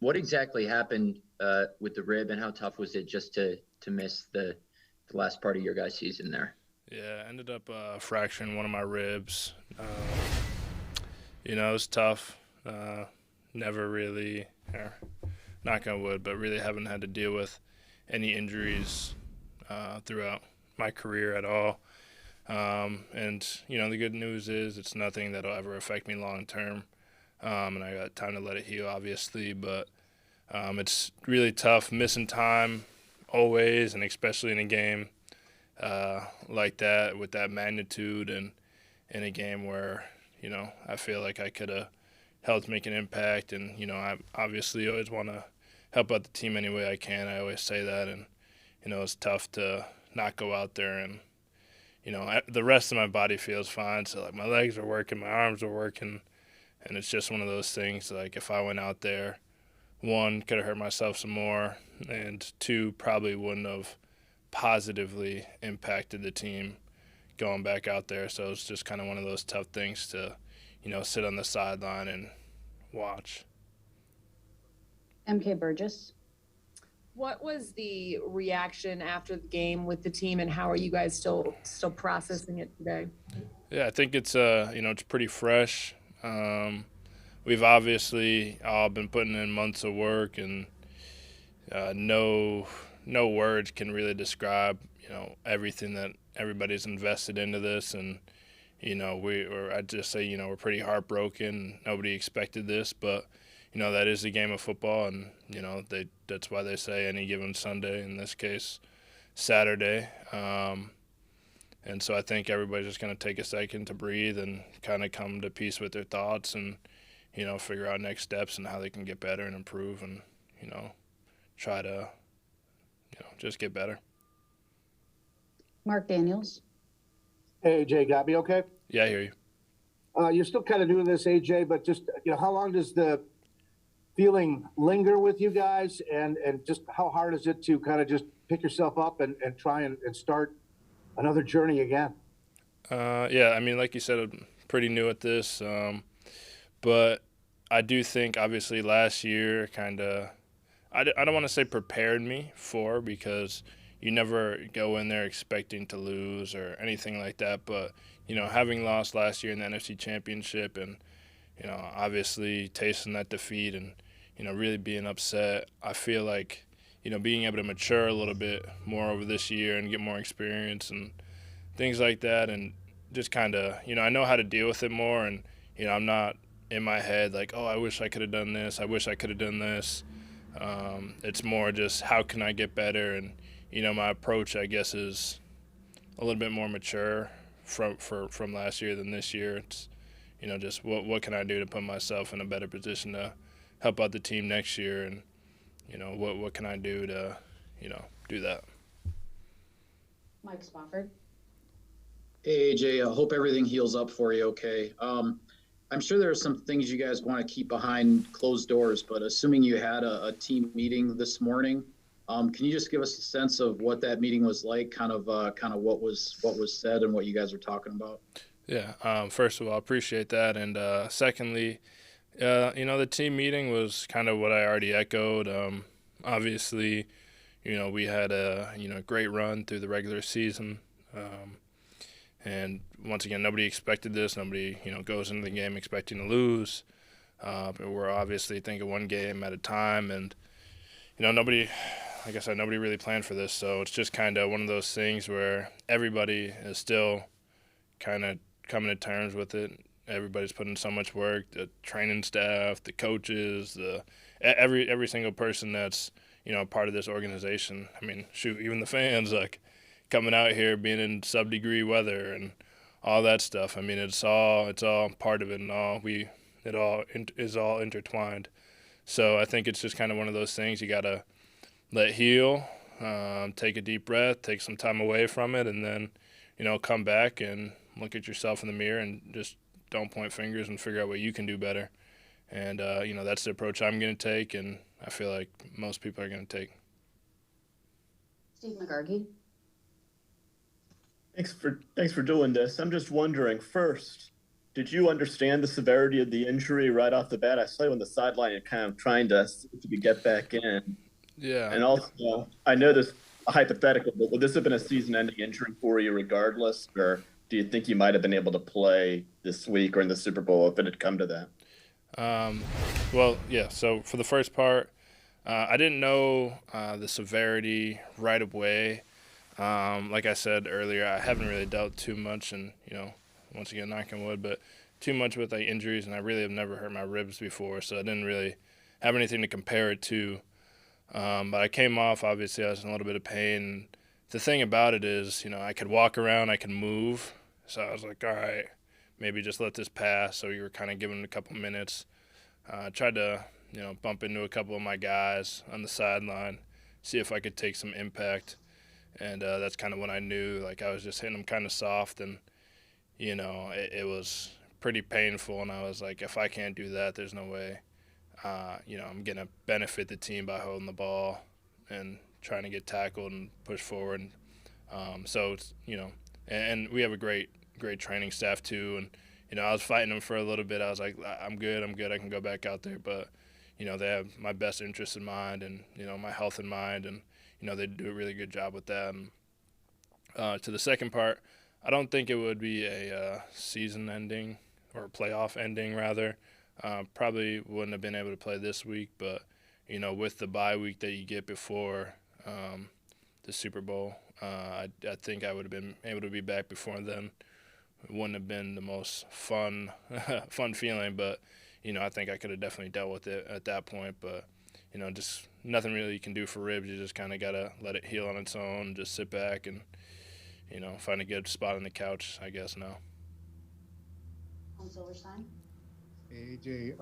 What exactly happened with the rib, and how tough was it just to miss the last part of your guys' season there? Yeah, I ended up fracturing one of my ribs. It was tough. Never really, knock on wood, but really haven't had to deal with any injuries throughout my career at all. And the good news is it's nothing that'll ever affect me long term. And I got time to let it heal, obviously. But it's really tough missing time always, and especially in a game like that with that magnitude, and in a game where I feel like I could have helped make an impact. And I obviously always want to help out the team any way I can. I always say that, and it's tough to not go out there and the rest of my body feels fine. So like my legs are working, my arms are working, and it's just one of those things. Like if I went out there, one, could have hurt myself some more, and two, probably wouldn't have positively impacted the team going back out there. So it's just kind of one of those tough things to sit on the sideline and watch. MK Burgess. What was the reaction after the game with the team, and how are you guys still processing it today? Yeah, I think it's pretty fresh. We've obviously all been putting in months of work, and no words can really describe everything that everybody's invested into this. And I'd just say we're pretty heartbroken. Nobody expected this, but that is the game of football, and that's why they say any given Sunday, in this case Saturday. And so I think everybody's just going to take a second to breathe and kind of come to peace with their thoughts, and figure out next steps and how they can get better and improve, and try to just get better. Mark Daniels. Hey, AJ, got me okay? Yeah, I hear you. You're still kind of doing this, AJ, but just, how long does the feeling linger with you guys? And just how hard is it to kind of just pick yourself up and try and start another journey again? Yeah, I mean, like you said, I'm pretty new at this. But I do think, obviously, last year kind of, I don't want to say prepared me for, because you never go in there expecting to lose or anything like that. But, having lost last year in the NFC Championship, and, obviously tasting that defeat, and, really being upset, I feel like, being able to mature a little bit more over this year and get more experience and things like that, and just kind of, I know how to deal with it more. And, I'm not in my head like, oh, I wish I could have done this, I wish I could have done this. It's more just how can I get better, and my approach, I guess, is a little bit more mature from last year than this year. It's just what can I do to put myself in a better position to help out the team next year, and what can I do to do that. Mike Spofford. Hey AJ, I hope everything heals up for you okay. I'm sure there are some things you guys want to keep behind closed doors, but assuming you had a team meeting this morning, can you just give us a sense of what that meeting was like, kind of what was said and what you guys were talking about? Yeah, first of all, appreciate that. And secondly, the team meeting was kind of what I already echoed. Obviously, we had a great run through the regular season. And once again, nobody expected this. Nobody, goes into the game expecting to lose. But we're obviously thinking one game at a time. And, nobody, like I said, nobody really planned for this. So it's just kind of one of those things where everybody is still kind of coming to terms with it. Everybody's putting so much work, the training staff, the coaches, every single person that's, part of this organization. I mean, shoot, even the fans, like, coming out here, being in sub-degree weather and all that stuff. I mean, it's all part of it, and is all intertwined. So I think it's just kind of one of those things you gotta let heal, take a deep breath, take some time away from it, and then come back and look at yourself in the mirror and just don't point fingers and figure out what you can do better. And that's the approach I'm going to take, and I feel like most people are going to take. Steve McGarkey. Thanks for doing this. I'm just wondering, first, did you understand the severity of the injury right off the bat? I saw you on the sideline and kind of trying to see if you could get back in. Yeah. And also, I know this a hypothetical, but would this have been a season-ending injury for you regardless, or do you think you might have been able to play this week or in the Super Bowl if it had come to that? Well, yeah. So for the first part, I didn't know the severity right away. Like I said earlier, I haven't really dealt too much, and once again, knock on wood, but too much with like injuries, and I really have never hurt my ribs before, so I didn't really have anything to compare it to. But I came off, obviously, I was in a little bit of pain. The thing about it is, I could walk around, I can move. So I was like, all right, maybe just let this pass. So you were kind of giving it a couple minutes. Tried to, bump into a couple of my guys on the sideline, see if I could take some impact. And that's kind of when I knew, like, I was just hitting them kind of soft. And, it was pretty painful. And I was like, if I can't do that, there's no way. I'm going to benefit the team by holding the ball and trying to get tackled and push forward. So it's, and we have a great training staff too. And, I was fighting them for a little bit. I was like, I'm good. I can go back out there. But, they have my best interest in mind and, my health in mind. And, they do a really good job with that. And to the second part, I don't think it would be a season ending or a playoff ending rather. Probably wouldn't have been able to play this week, but with the bye week that you get before the Super Bowl, I think I would have been able to be back before then. It wouldn't have been the most fun feeling, but I think I could have definitely dealt with it at that point. But just nothing really you can do for ribs. You just kind of gotta let it heal on its own. Just sit back and find a good spot on the couch, I guess now. On Silverstein. AJ,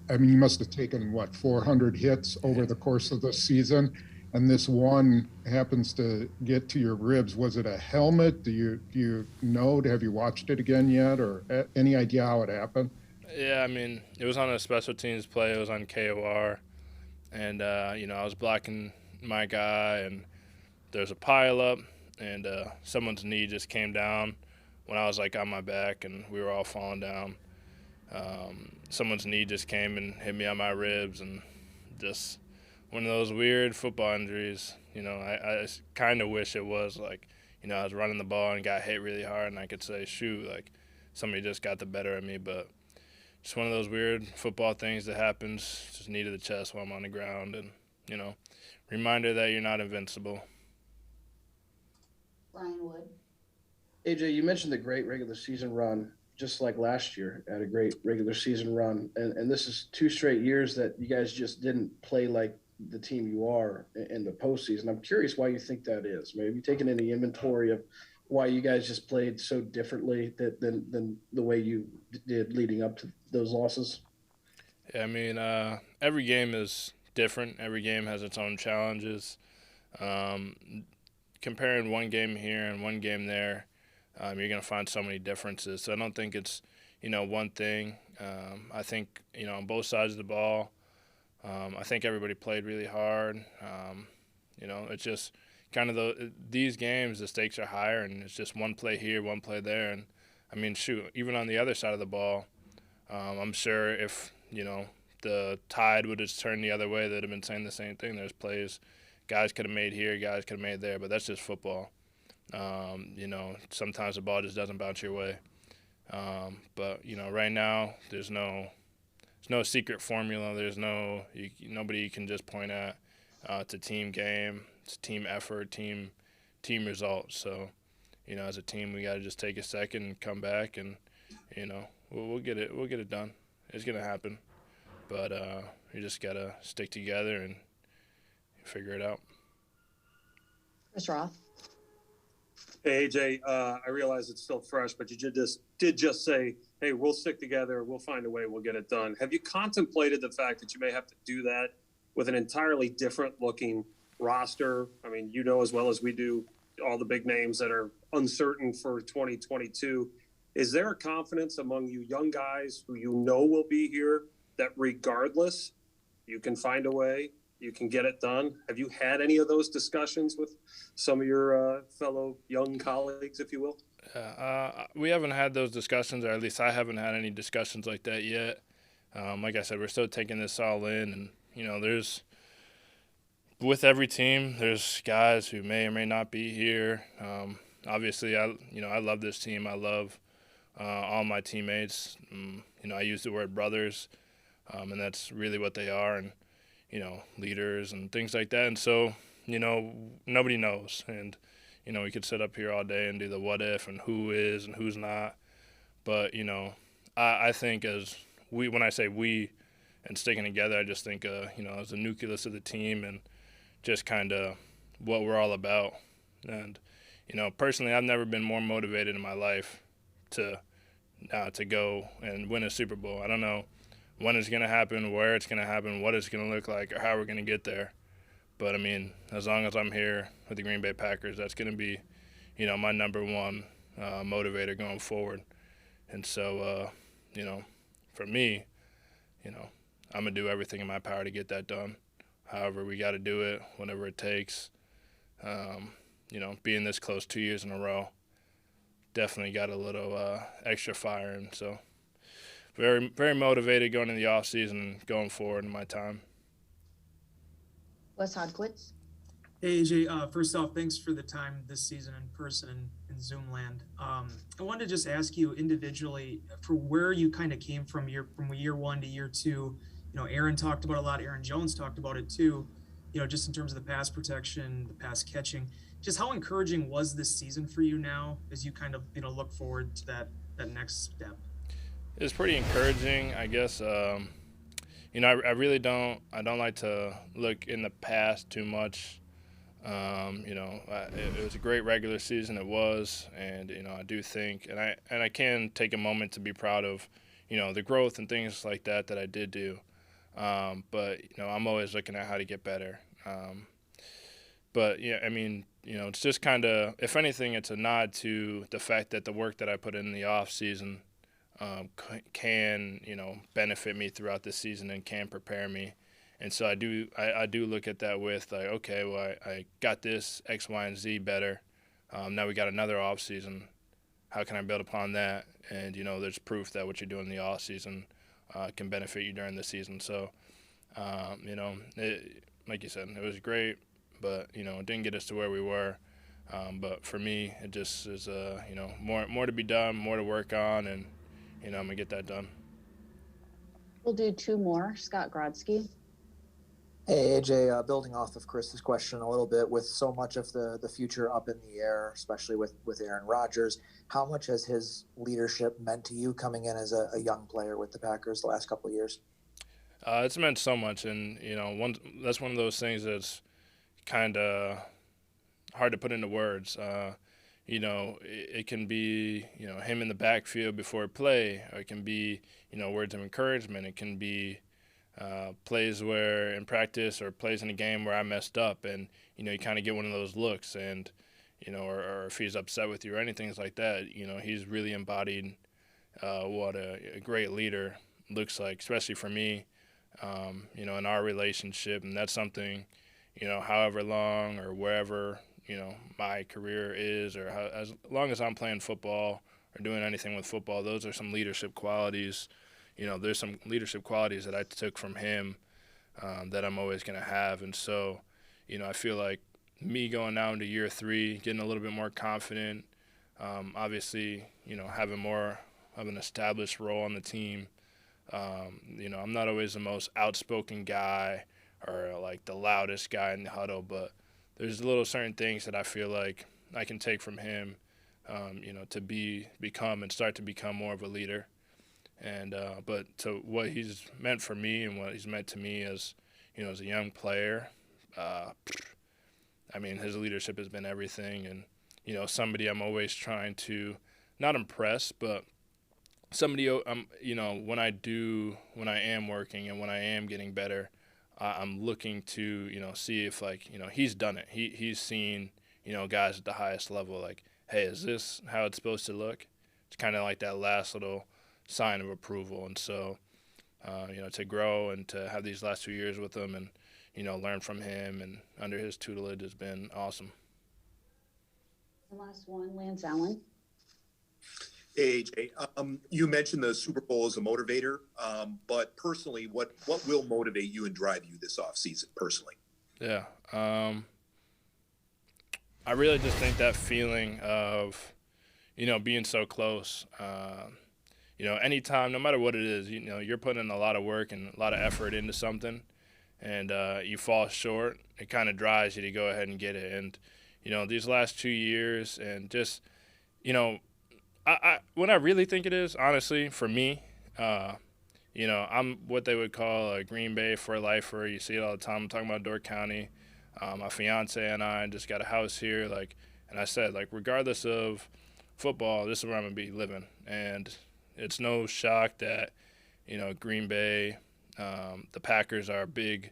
you must have taken 400 hits over the course of the season, and this one happens to get to your ribs. Was it a helmet? Do you know? Have you watched it again yet, or any idea how it happened? Yeah, it was on a special teams play. It was on KOR, and I was blocking my guy, and there's a pile up, and someone's knee just came down when I was on my back, and we were all falling down. Someone's knee just came and hit me on my ribs, and just one of those weird football injuries. I kind of wish it was I was running the ball and got hit really hard, and I could say, shoot, somebody just got the better of me. But just one of those weird football things that happens, just knee to the chest while I'm on the ground, and, reminder that you're not invincible. Brian Wood. AJ, you mentioned the great regular season run. Just like last year, had a great regular season run. And this is 2 straight years that you guys just didn't play like the team you are in the postseason. I'm curious why you think that is. Have you taken any inventory of why you guys just played so differently than the way you did leading up to those losses? Yeah, every game is different. Every game has its own challenges. Comparing one game here and one game there, you're going to find so many differences. So I don't think it's, one thing. I think, on both sides of the ball, I think everybody played really hard. It's just kind of these games, the stakes are higher, and it's just one play here, one play there. And, even on the other side of the ball, I'm sure if, the tide would have turned the other way, they'd have been saying the same thing. There's plays guys could have made here, guys could have made there, but that's just football. Sometimes the ball just doesn't bounce your way. But right now there's no secret formula. There's nobody you can just point at. It's a team game. It's a team effort, team results. So, as a team, we got to just take a second and come back, and we'll get it. We'll get it done. It's gonna happen. But we just gotta stick together and figure it out. Chris Roth. Hey, AJ, I realize it's still fresh, but you did just say, hey, we'll stick together. We'll find a way. We'll get it done. Have you contemplated the fact that you may have to do that with an entirely different looking roster? As well as we do, all the big names that are uncertain for 2022. Is there a confidence among you young guys who will be here that regardless, you can find a way, you can get it done? Have you had any of those discussions with some of your fellow young colleagues, if you will? We haven't had those discussions, or at least I haven't had any discussions like that yet. Like I said, we're still taking this all in, and with every team, there's guys who may or may not be here. Obviously, I love this team. I love all my teammates. I use the word brothers, and that's really what they are, and leaders and things like that. And so, nobody knows, and we could sit up here all day and do the what if and who is and who's not. But I think when I say we and sticking together, I just think as the nucleus of the team and just kind of what we're all about. And personally, I've never been more motivated in my life to go and win a Super Bowl. I don't know when it's going to happen, where it's going to happen, what it's going to look like, or how we're going to get there. But, as long as I'm here with the Green Bay Packers, that's going to be, my number one motivator going forward. And so, for me, I'm going to do everything in my power to get that done. However we got to do it, whatever it takes. Being this close 2 years in a row, definitely got a little extra fire. And so very, very motivated going into the offseason and going forward in my time. Wes Hodkowitz. Hey, AJ, first off, thanks for the time this season in person in Zoom land. I wanted to just ask you individually for where you kind of came from year 1 to year 2. Aaron talked about a lot. Aaron Jones talked about it too, just in terms of the pass protection, the pass catching. Just how encouraging was this season for you now as you kind of, look forward to that next step? It's pretty encouraging, I guess. I really don't like to look in the past too much. It was a great regular season. It was, and I do think, and I can take a moment to be proud of, the growth and things like that I did do. But I'm always looking at how to get better. But yeah, it's just kind of, if anything, it's a nod to the fact that the work that I put in the off season can benefit me throughout the season and can prepare me. And so I do look at that with like, okay, well, I got this X, Y, and Z better. Now we got another off season. How can I build upon that? And there's proof that what you're doing in the off season can benefit you during the season. So, like you said, it was great, but it didn't get us to where we were. But for me, it just is more to be done, more to work on, and I'm gonna get that done. We'll do 2 more. Scott Grodsky. Hey, AJ, building off of Chris's question a little bit, with so much of the future up in the air, especially with Aaron Rodgers, how much has his leadership meant to you coming in as a young player with the Packers the last couple of years? It's meant so much, and that's one of those things that's kind of hard to put into words. It can be him in the backfield before play, or it can be words of encouragement. It can be plays where in practice or plays in a game where I messed up, and you kind of get one of those looks, and or if he's upset with you or anything like that, he's really embodied what a great leader looks like, especially for me, in our relationship. And that's something, however long or wherever my career is, or as long as I'm playing football or doing anything with football, those are some leadership qualities. There's some leadership qualities that I took from him that I'm always going to have. And so, I feel like me going now into year 3, getting a little bit more confident, obviously, having more of an established role on the team. I'm not always the most outspoken guy or like the loudest guy in the huddle, but there's little certain things that I feel like I can take from him, to become and start to become more of a leader. And but to what he's meant for me and what he's meant to me as as a young player, his leadership has been everything. And somebody I'm always trying to not impress, but somebody when I am working and when I am getting better, I'm looking to see if he's done it. He's seen guys at the highest level, like, hey, is this how it's supposed to look? It's kind of like that last little sign of approval. And so to grow and to have these last 2 years with him and learn from him and under his tutelage has been awesome. The last one, Lance Allen. Hey, AJ, you mentioned the Super Bowl as a motivator, but personally, what will motivate you and drive you this offseason personally? Yeah. I really just think that feeling of, being so close. Anytime, no matter what it is, you're putting in a lot of work and a lot of effort into something, and you fall short, it kind of drives you to go ahead and get it. And, these last 2 years and just, what I really think it is, honestly, for me, I'm what they would call a Green Bay for lifer. You see it all the time. I'm talking about Door County. My fiance and I just got a house here. And I said, regardless of football, this is where I'm going to be living. And it's no shock that, Green Bay, the Packers are big,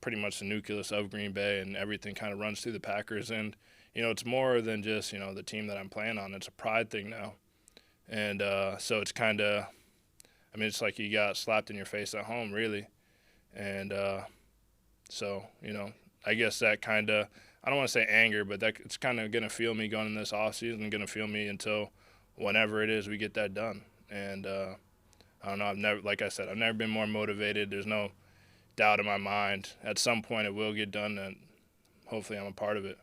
pretty much the nucleus of Green Bay, and everything kind of runs through the Packers. And, it's more than just, the team that I'm playing on. It's a pride thing now. And so it's kind of, it's like you got slapped in your face at home, really. And so, I guess that kind of, I don't want to say anger, but that it's kind of going to feel me going in this offseason, going to feel me until whenever it is we get that done. And I don't know, like I said, I've never been more motivated. There's no doubt in my mind. At some point it will get done, and hopefully I'm a part of it.